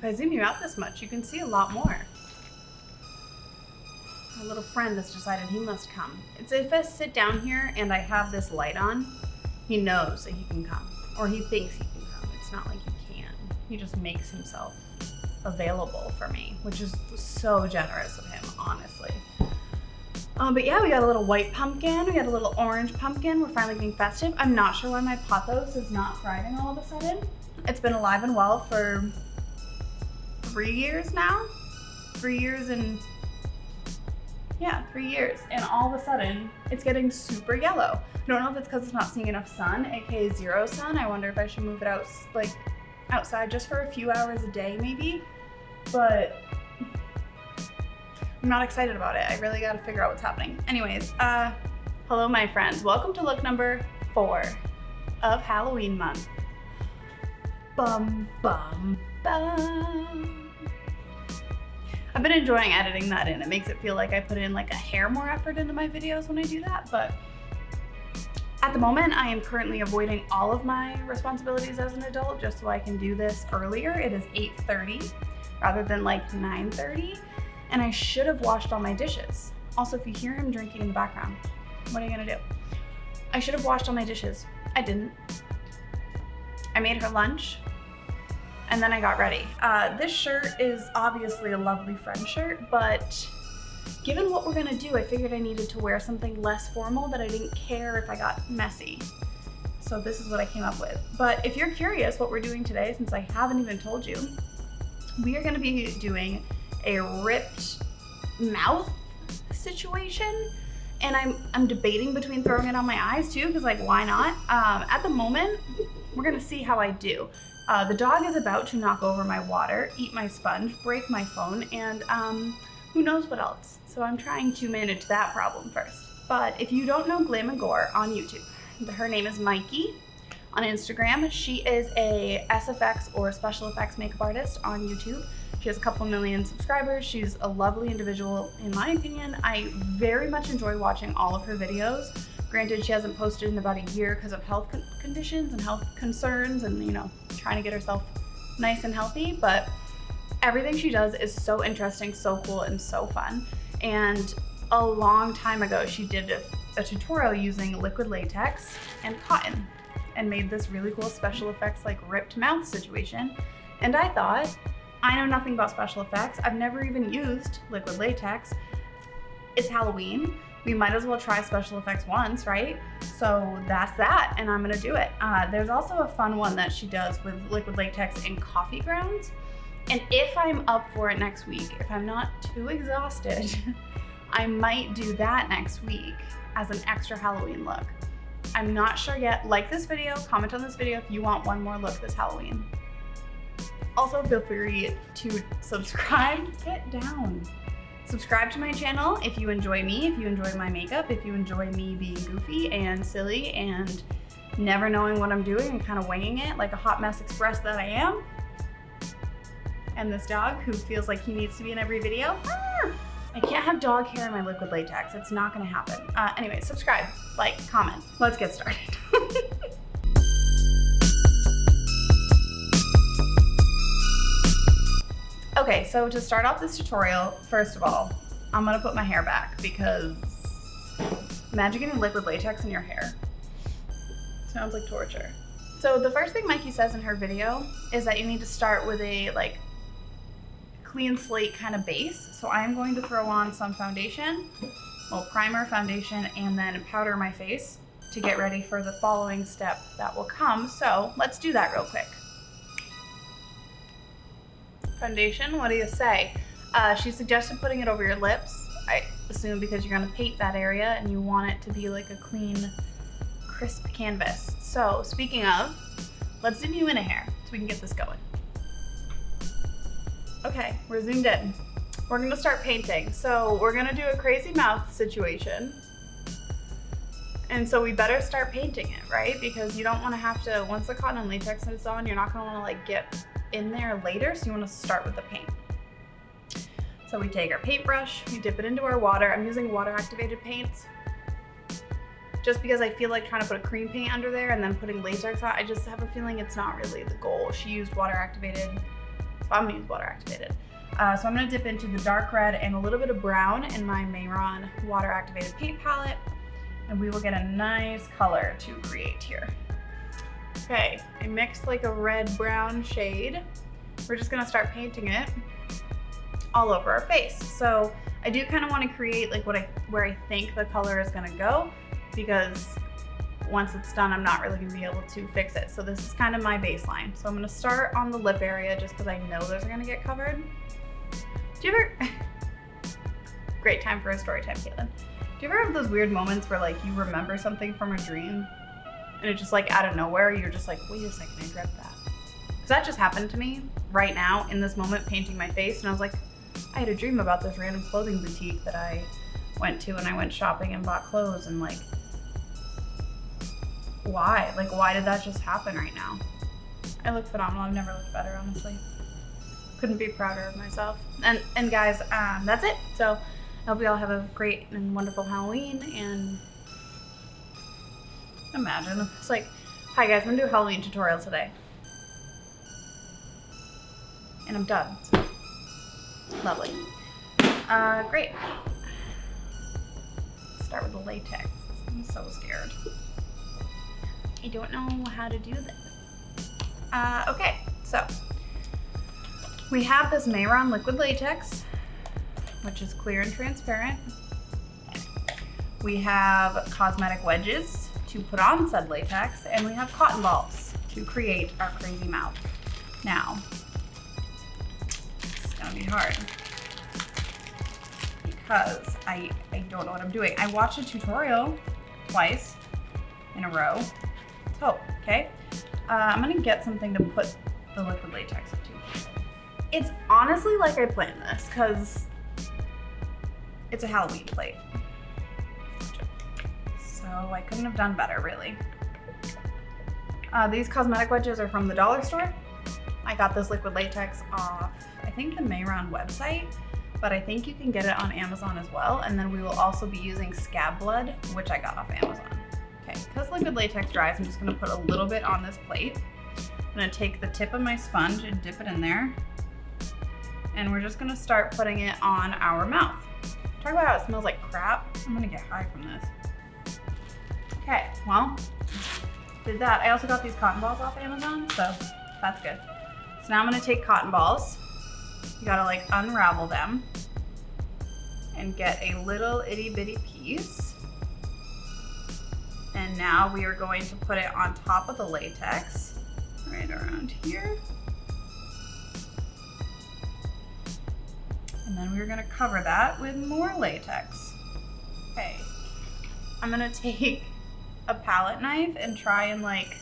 If I zoom you out this much, you can see a lot more. My little friend has decided he must come. It's if I sit down here and I have this light on, he knows that he can come, or he thinks he can come. It's not like he can. He just makes himself available for me, which is so generous of him, honestly. But yeah, we got a little white pumpkin, we got a little orange pumpkin. We're finally getting festive. I'm not sure why my pothos is not thriving all of a sudden. It's been alive and well for 3 years now. 3 years and yeah, 3 years. And all of a sudden, it's getting super yellow. I don't know if it's because it's not seeing enough sun, aka zero sun. I wonder if I should move it out, like outside just for a few hours a day maybe. But I'm not excited about it. I really gotta figure out what's happening. Anyways, hello my friends. Welcome to look number 4 of Halloween month. Bum, bum, bum. I've been enjoying editing that in. It makes it feel like I put in like a hair more effort into my videos when I do that, but at the moment, I am currently avoiding all of my responsibilities as an adult just so I can do this earlier. It is 8:30 rather than like 9:30, and I should have washed all my dishes. Also, if you hear him drinking in the background, what are you gonna do? I should have washed all my dishes. I didn't. I made her lunch, and then I got ready. This shirt is obviously a lovely friend shirt, but given what we're gonna do, I figured I needed to wear something less formal that I didn't care if I got messy. So this is what I came up with. But if you're curious what we're doing today, since I haven't even told you, we are gonna be doing a ripped mouth situation. And I'm debating between throwing it on my eyes too, because like, why not? At the moment, we're gonna see how I do. The dog is about to knock over my water, eat my sponge, break my phone, and who knows what else. So I'm trying to manage that problem first. But if you don't know Glam and Gore on YouTube, her name is Mikey. On Instagram, she is a SFX or special effects makeup artist on YouTube. She has a couple million subscribers. She's a lovely individual, in my opinion. I very much enjoy watching all of her videos. Granted, she hasn't posted in about a year because of health conditions and health concerns and, you know, trying to get herself nice and healthy, but everything she does is so interesting, so cool, and so fun. And a long time ago, she did a tutorial using liquid latex and cotton and made this really cool special effects like ripped mouth situation. And I thought, I know nothing about special effects. I've never even used liquid latex. It's Halloween. We might as well try special effects once, right? So that's that, and I'm gonna do it. There's also a fun one that she does with liquid latex and coffee grounds. And if I'm up for it next week, if I'm not too exhausted, I might do that next week as an extra Halloween look. I'm not sure yet. Like this video, comment on this video if you want one more look this Halloween. Also, feel free to subscribe. Get down. Subscribe to my channel if you enjoy me, if you enjoy my makeup, if you enjoy me being goofy and silly and never knowing what I'm doing and kind of winging it like a hot mess express that I am. And this dog who feels like he needs to be in every video. I can't have dog hair in my liquid latex. It's not gonna happen. Anyway, subscribe, like, comment. Let's get started. Okay, so to start off this tutorial, first of all, I'm gonna put my hair back because imagine getting liquid latex in your hair. Sounds like torture. So the first thing Mikey says in her video is that you need to start with a like clean slate kind of base. So I am going to throw on some foundation, well, primer, foundation, and then powder my face to get ready for the following step that will come. So let's do that real quick. Foundation, what do you say? She suggested putting it over your lips. I assume because you're gonna paint that area and you want it to be like a clean, crisp canvas. So speaking of, let's zoom you in a hair so we can get this going. Okay, we're zoomed in. We're gonna start painting. So we're gonna do a crazy mouth situation. And so we better start painting it, right? Because you don't wanna have to, once the cotton and latex is on, you're not gonna wanna like get in there later, so you want to start with the paint. So we take our paintbrush, we dip it into our water. I'm using water activated paints just because I feel like trying to put a cream paint under there and then putting latex on. I just have a feeling it's not really the goal. She used water activated, but I'm gonna use water activated. So I'm gonna dip into the dark red and a little bit of brown in my Mehron water activated paint palette, and we will get a nice color to create here. Okay, I mixed like a red-brown shade. We're just gonna start painting it all over our face. So I do kind of want to create like where I think the color is gonna go, because once it's done, I'm not really gonna be able to fix it. So this is kind of my baseline. So I'm gonna start on the lip area just because I know those are gonna get covered. Do you ever, great time for a story time, Caitlin. Do you ever have those weird moments where like you remember something from a dream and it's just like out of nowhere, you're just like, wait a second, I dreamt that. Because that just happened to me right now in this moment painting my face, and I was like, I had a dream about this random clothing boutique that I went to, and I went shopping and bought clothes, and like, why? Like, why did that just happen right now? I look phenomenal. I've never looked better, honestly. Couldn't be prouder of myself. And guys, that's it. So I hope you all have a great and wonderful Halloween. And imagine it's like, hi guys, I'm gonna do a Halloween tutorial today. And I'm done. So, lovely. Great. Start with the latex. I'm so scared. I don't know how to do this. Okay, so we have this Mehron liquid latex, which is clear and transparent. We have cosmetic wedges to put on said latex, and we have cotton balls to create our crazy mouth. Now, it's gonna be hard because I don't know what I'm doing. I watched a tutorial twice in a row. Let's hope, okay? I'm gonna get something to put the liquid latex into. It's honestly like I planned this because it's a Halloween plate. So I couldn't have done better, really. These cosmetic wedges are from the dollar store. I got this liquid latex off, I think, the Mehron website, but I think you can get it on Amazon as well. And then we will also be using Scab Blood, which I got off Amazon. Okay, because liquid latex dries, I'm just gonna put a little bit on this plate. I'm gonna take the tip of my sponge and dip it in there. And we're just gonna start putting it on our mouth. Talk about how it smells like crap. I'm gonna get high from this. Okay, well, did that. I also got these cotton balls off Amazon, so that's good. So now I'm gonna take cotton balls. You gotta like unravel them and get a little itty bitty piece. And now we are going to put it on top of the latex, right around here. And then we're gonna cover that with more latex. Okay, I'm gonna take a palette knife and try and like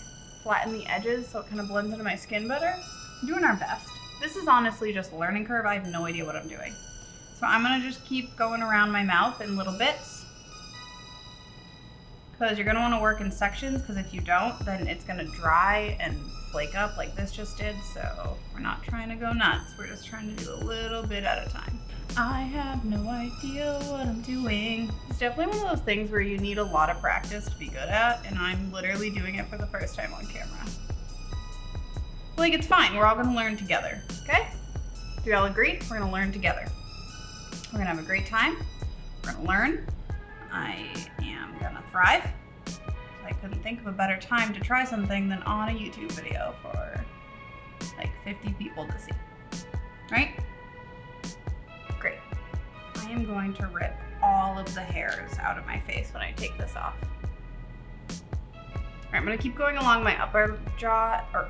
flatten the edges so it kind of blends into my skin better. I'm doing our best. This is honestly just a learning curve. I have no idea what I'm doing. So I'm gonna just keep going around my mouth in little bits, because you're gonna wanna work in sections, because if you don't, then it's gonna dry and flake up like this just did. So we're not trying to go nuts. We're just trying to do a little bit at a time. I have no idea what I'm doing. It's definitely one of those things where you need a lot of practice to be good at, and I'm literally doing it for the first time on camera. Like, it's fine. We're all gonna learn together, okay? Do you all agree? We're gonna learn together. We're gonna have a great time. We're gonna learn. I am gonna thrive. I couldn't think of a better time to try something than on a YouTube video for like 50 people to see, right? Great. I am going to rip all of the hairs out of my face when I take this off. All right, I'm gonna keep going along my upper jaw, or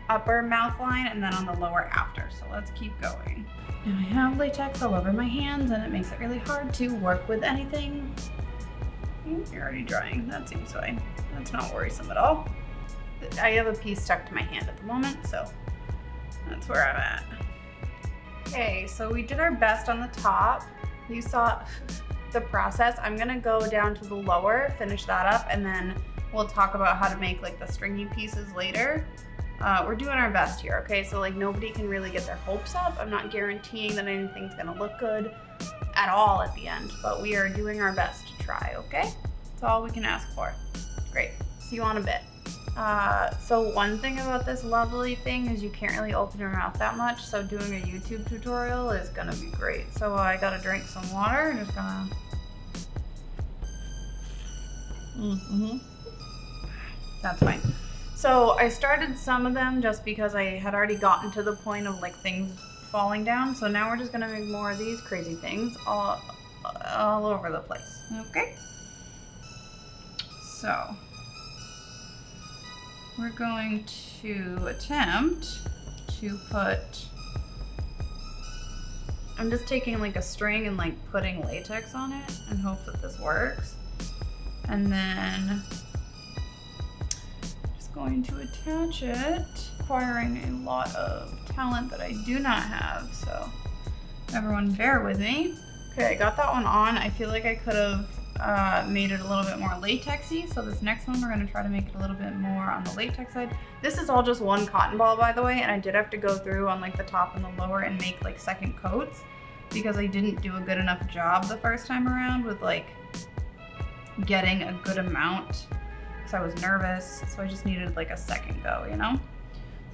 upper mouth line, and then on the lower after. So let's keep going. Now I have latex all over my hands, and it makes it really hard to work with anything. You're already drying, that seems fine. That's not worrisome at all. I have a piece stuck to my hand at the moment, so that's where I'm at. Okay, so we did our best on the top. You saw the process. I'm gonna go down to the lower, finish that up, and then we'll talk about how to make like the stringy pieces later. We're doing our best here, okay? So like nobody can really get their hopes up. I'm not guaranteeing that anything's gonna look good at all at the end, but we are doing our best to try, okay? That's all we can ask for. Great, see you on a bit. So one thing about this lovely thing is you can't really open your mouth that much, so doing a YouTube tutorial is gonna be great. So I gotta drink some water and just gonna... That's fine. So I started some of them just because I had already gotten to the point of like things falling down. So now we're just gonna make more of these crazy things all over the place, okay? So we're going to attempt to put, I'm just taking like a string and like putting latex on it and hope that this works. And then just going to attach it, requiring a lot of talent that I do not have. So everyone bear with me. Okay, I got that one on. I feel like I could have made it a little bit more latexy. So this next one, we're gonna try to make it a little bit more on the latex side. This is all just one cotton ball, by the way, and I did have to go through on like the top and the lower and make like second coats because I didn't do a good enough job the first time around with like getting a good amount because I was nervous. So I just needed like a second go, you know? So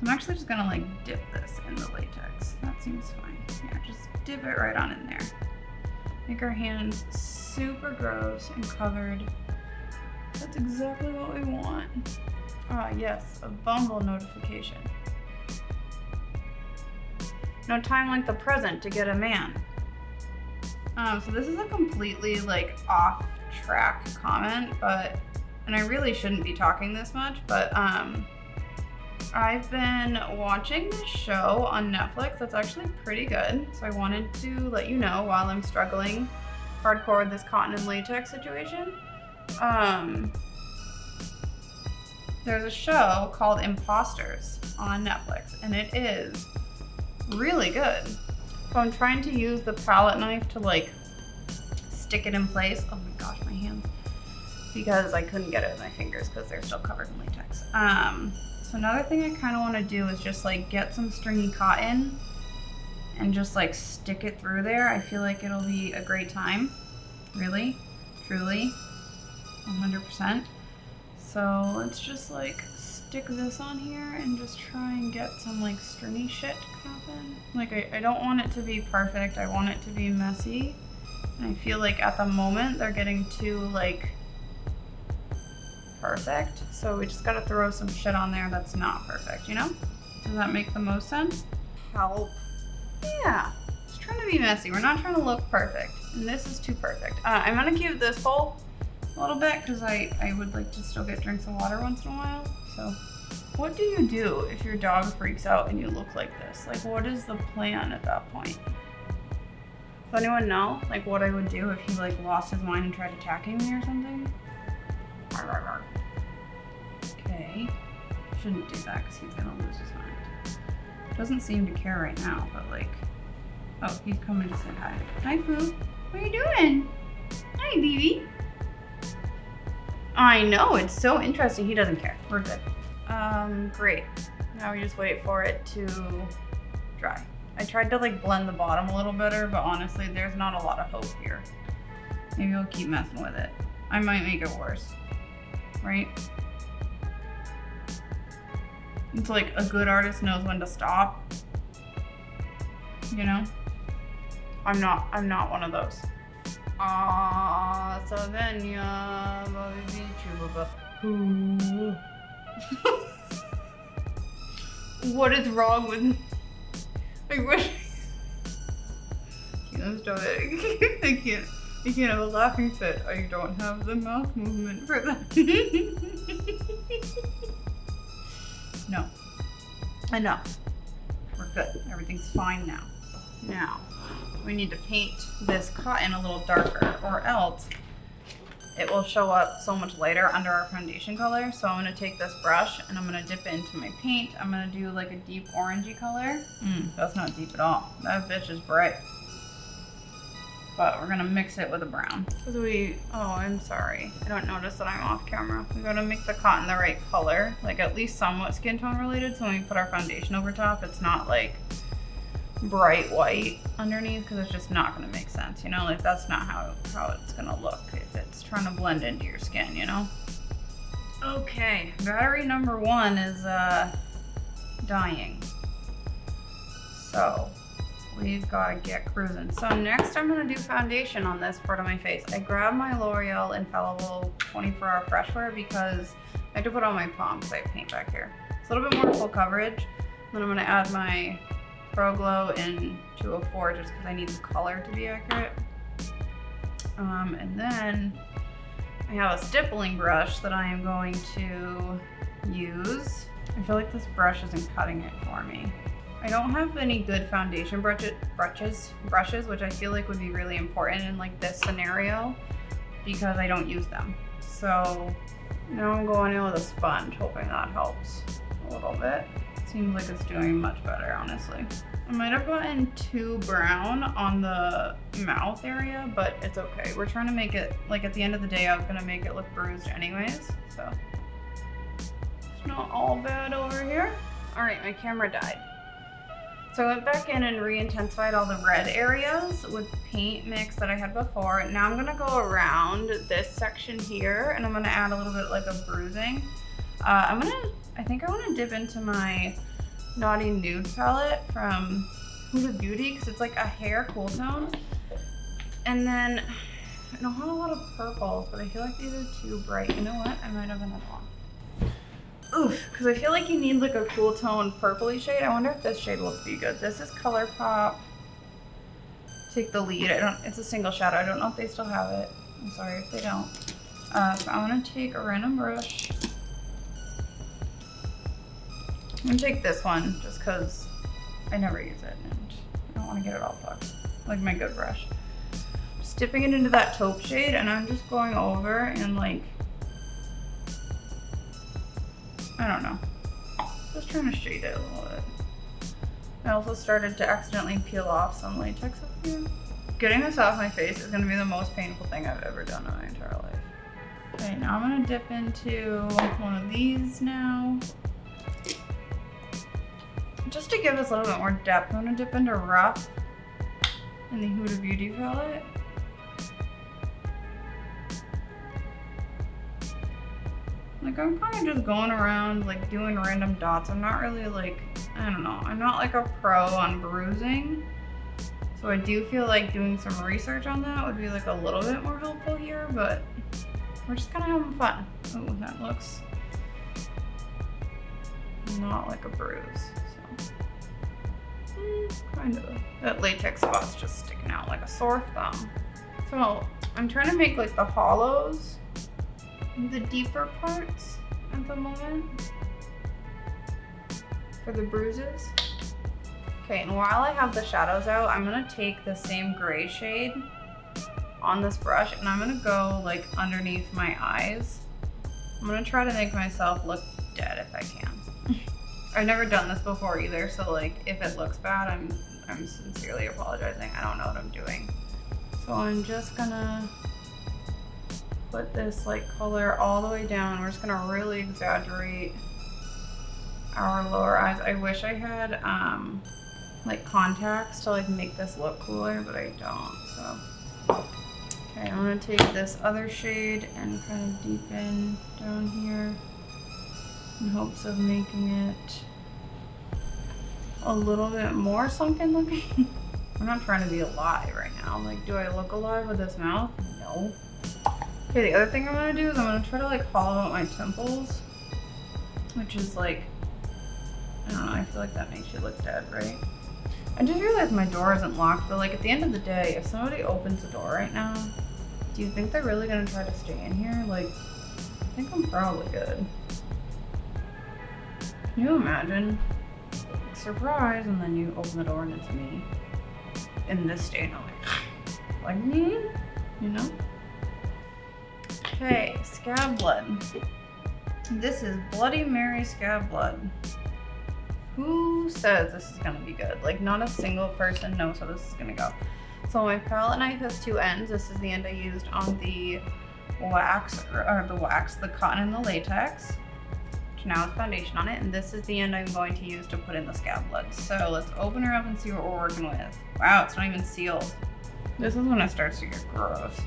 I'm actually just gonna like dip this in the latex. That seems fine. Yeah, just dip it right on in there. Make our hands super gross and covered. That's exactly what we want. Ah, yes, a Bumble notification. No time like the present to get a man. So this is a completely like off track comment, and I really shouldn't be talking this much, but I've been watching this show on Netflix that's actually pretty good. So I wanted to let you know while I'm struggling hardcore with this cotton and latex situation. There's a show called Imposters on Netflix, and it is really good. So I'm trying to use the palette knife to like stick it in place. Oh my gosh, my hands. Because I couldn't get it with my fingers because they're still covered in latex. So another thing I kind of want to do is just like get some stringy cotton and just like stick it through there. I feel like it'll be a great time. Really, truly, 100%. So let's just like stick this on here and just try and get some like stringy shit to happen. Like I don't want it to be perfect. I want it to be messy. And I feel like at the moment they're getting too like perfect. So we just gotta throw some shit on there that's not perfect, you know? Does that make the most sense? Help. Yeah, just trying to be messy. We're not trying to look perfect. And this is too perfect. I'm gonna keep this full a little bit because I would like to still get drinks of water once in a while. So what do you do if your dog freaks out and you look like this? Like what is the plan at that point? Does anyone know like what I would do if he like lost his mind and tried attacking me or something? Okay, shouldn't do that because he's gonna lose his mind. Doesn't seem to care right now, but like, oh, he's coming to say hi. Hi, Pooh. What are you doing? Hi, baby. I know, it's so interesting. He doesn't care. We're good. Great. Now we just wait for it to dry. I tried to like blend the bottom a little better, but honestly, there's not a lot of hope here. Maybe I'll keep messing with it. I might make it worse, right? It's like a good artist knows when to stop, you know? I'm not one of those. So then yeah, what is wrong with me? Like what? Stop it. I can't have a laughing fit. I don't have the mouth movement for that. No. Enough. We're good. Everything's fine now. Now, we need to paint this cotton a little darker, or else it will show up so much lighter under our foundation color. So I'm gonna take this brush and I'm gonna dip it into my paint. I'm gonna do like a deep orangey color. That's not deep at all. That bitch is bright. But we're gonna mix it with a brown. Oh, I'm sorry. I don't notice that I'm off camera. We gotta make the cotton the right color, like at least somewhat skin tone related. So when we put our foundation over top, it's not like bright white underneath because it's just not gonna make sense, you know? Like that's not how it's gonna look if it's trying to blend into your skin, you know? Okay, battery number 1 is dying. So we've got to get cruising. So next I'm going to do foundation on this part of my face. I grabbed my L'Oreal Infallible 24-Hour Fresh Wear because I had to put on my palm because I have paint back here. It's a little bit more full coverage. Then I'm going to add my Pro Glow in 204 just because I need the color to be accurate. And then I have a stippling brush that I am going to use. I feel like this brush isn't cutting it for me. I don't have any good foundation brushes, which I feel like would be really important in like this scenario because I don't use them. So now I'm going in with a sponge, hoping that helps a little bit. Seems like it's doing much better, honestly. I might have gotten too brown on the mouth area, but it's okay. We're trying to make it, like at the end of the day, I was gonna make it look bruised anyways, so it's not all bad over here. All right, my camera died. So I went back in and re-intensified all the red areas with the paint mix that I had before. Now I'm gonna go around this section here and I'm gonna add a little bit like a bruising. I think I wanna dip into my Naughty Nude palette from Huda Beauty because it's like a hair cool tone. And then I don't have a lot of purples, but I feel like these are too bright. You know what? I might have another one. Oof, because I feel like you need like a cool tone purpley shade. I wonder if this shade will be good. This is ColourPop Take the Lead. It's a single shadow. I don't know if they still have it. I'm sorry if they don't. So I'm gonna take a random brush. I'm gonna take this one just because I never use it and I don't want to get it all fucked. Like my good brush. Just dipping it into that taupe shade and I'm just going over and like, I don't know. Just trying to shade it a little bit. I also started to accidentally peel off some latex up here. Getting this off my face is gonna be the most painful thing I've ever done in my entire life. Okay, now I'm gonna dip into one of these now. Just to give us a little bit more depth, I'm gonna dip into Rough in the Huda Beauty palette. Like I'm kind of just going around like doing random dots. I'm not really like, I don't know, I'm not like a pro on bruising. So I do feel like doing some research on that would be like a little bit more helpful here, but we're just kind of having fun. Oh, that looks not like a bruise. Kind of. That latex spot's just sticking out like a sore thumb. So I'm trying to make like the hollows, the deeper parts at the moment for the bruises. Okay, and while I have the shadows out, I'm gonna take the same gray shade on this brush and I'm gonna go like underneath my eyes. I'm gonna try to make myself look dead if I can. I've never done this before either, so like if it looks bad, I'm sincerely apologizing. I don't know what I'm doing. So I'm just gonna put this like color all the way down. We're just gonna really exaggerate our lower eyes. I wish I had like contacts to like make this look cooler, but I don't, so. Okay, I'm gonna take this other shade and kind of deepen down here in hopes of making it a little bit more sunken looking. I'm not trying to be alive right now. Like, do I look alive with this mouth? No. Okay, the other thing I'm gonna do is I'm gonna try to like hollow out my temples, which is like, I don't know, I feel like that makes you look dead, right? I just realized my door isn't locked, but like at the end of the day, if somebody opens the door right now, do you think they're really gonna try to stay in here? Like, I think I'm probably good. Can you imagine? Like, surprise, and then you open the door and it's me in this state, and I'm like, you know? Okay, scab blood. This is Bloody Mary scab blood. Who says this is gonna be good? Like, not a single person knows how this is gonna go. So my palette knife has two ends. This is the end I used on the wax, the cotton and the latex, which now has foundation on it. And this is the end I'm going to use to put in the scab blood. So let's open her up and see what we're working with. Wow, it's not even sealed. This is when it starts to get gross.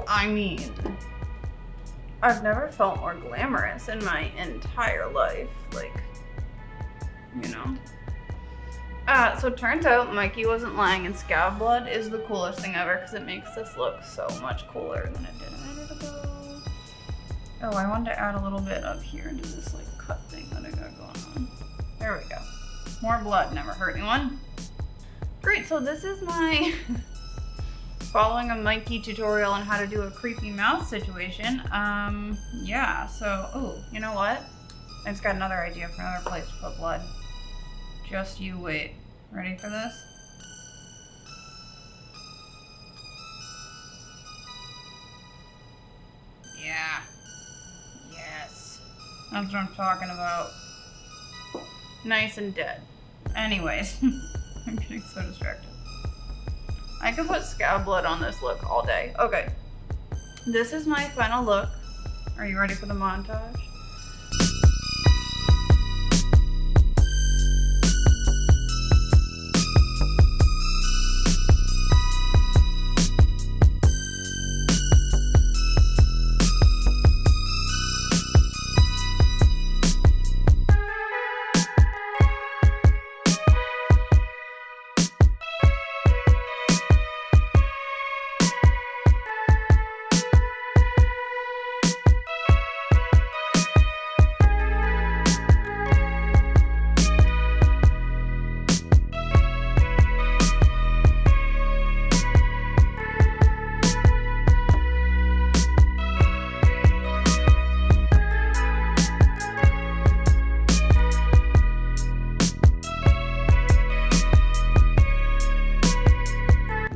I mean, I've never felt more glamorous in my entire life. Like, you know. So it turns out Mikey wasn't lying, and scab blood is the coolest thing ever because it makes this look so much cooler than it did a minute ago. Oh, I wanted to add a little bit up here into this like cut thing that I got going on. There we go. More blood never hurt anyone. Great, so this is my following a Mikey tutorial on how to do a creepy mouth situation. Yeah, so, oh, you know what? I just got another idea for another place to put blood. Just you wait. Ready for this? Yeah. Yes. That's what I'm talking about. Nice and dead. Anyways, I'm getting so distracted. I could put scab blood on this look all day. Okay. This is my final look. Are you ready for the montage?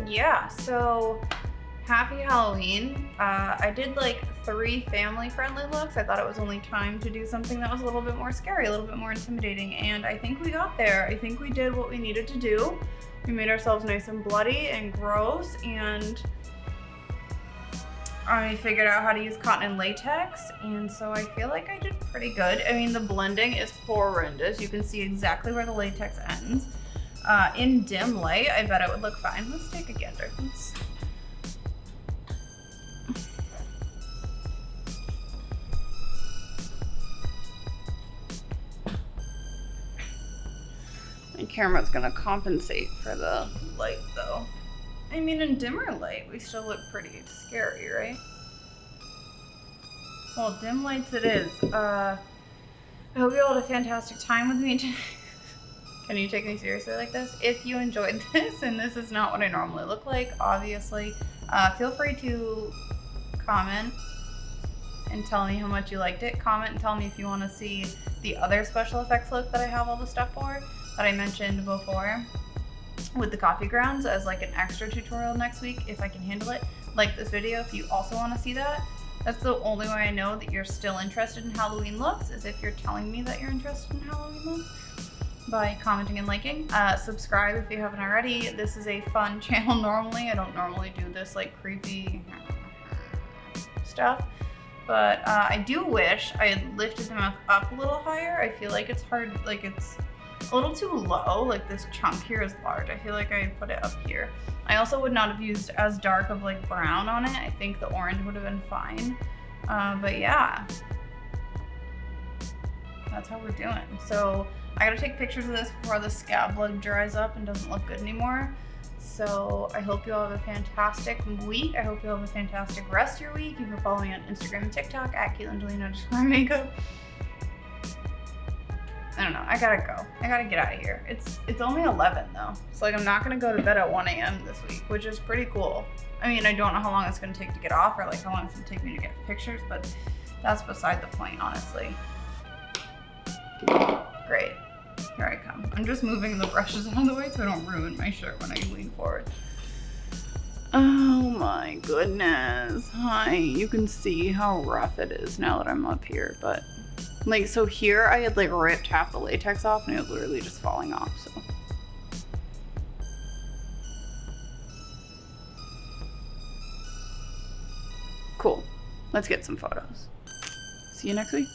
Yeah, so happy Halloween. I did like 3 family-friendly looks. I thought it was only time to do something that was a little bit more scary, a little bit more intimidating, and I think we got there. I think we did what we needed to do. We made ourselves nice and bloody and gross, and I figured out how to use cotton and latex, and so I feel like I did pretty good. I mean, the blending is horrendous. You can see exactly where the latex ends. In dim light, I bet it would look fine. Let's take a gander. My camera's gonna compensate for the light though. I mean, in dimmer light, we still look pretty scary, right? Well, dim lights it is. I hope you all had a fantastic time with me today. Can you take me seriously like this? If you enjoyed this, and this is not what I normally look like, obviously, feel free to comment and tell me how much you liked it. Comment and tell me if you want to see the other special effects look that I have all the stuff for, that I mentioned before, with the coffee grounds as like an extra tutorial next week, if I can handle it. Like this video if you also want to see that. That's the only way I know that you're still interested in Halloween looks, is if you're telling me that you're interested in Halloween looks. By commenting and liking. Subscribe if you haven't already. This is a fun channel normally. I don't normally do this like creepy stuff, but I do wish I had lifted the mouth up a little higher. I feel like it's hard, like it's a little too low. Like this chunk here is large. I feel like I put it up here. I also would not have used as dark of like brown on it. I think the orange would have been fine. But yeah, that's how we're doing. So I gotta take pictures of this before the scab blood dries up and doesn't look good anymore. So I hope you all have a fantastic week. I hope you all have a fantastic rest of your week. You can follow me on Instagram and TikTok at CaitlinJolene_makeup. I don't know, I gotta go. I gotta get out of here. It's only 11 though. So like I'm not gonna go to bed at 1 a.m. this week, which is pretty cool. I mean, I don't know how long it's gonna take to get off or like how long it's gonna take me to get pictures, but that's beside the point, honestly. Great. Here I come. I'm just moving the brushes out of the way so I don't ruin my shirt when I lean forward. Oh my goodness. Hi. You can see how rough it is now that I'm up here, but like, so here I had like ripped half the latex off and it was literally just falling off, so. Cool. Let's get some photos. See you next week.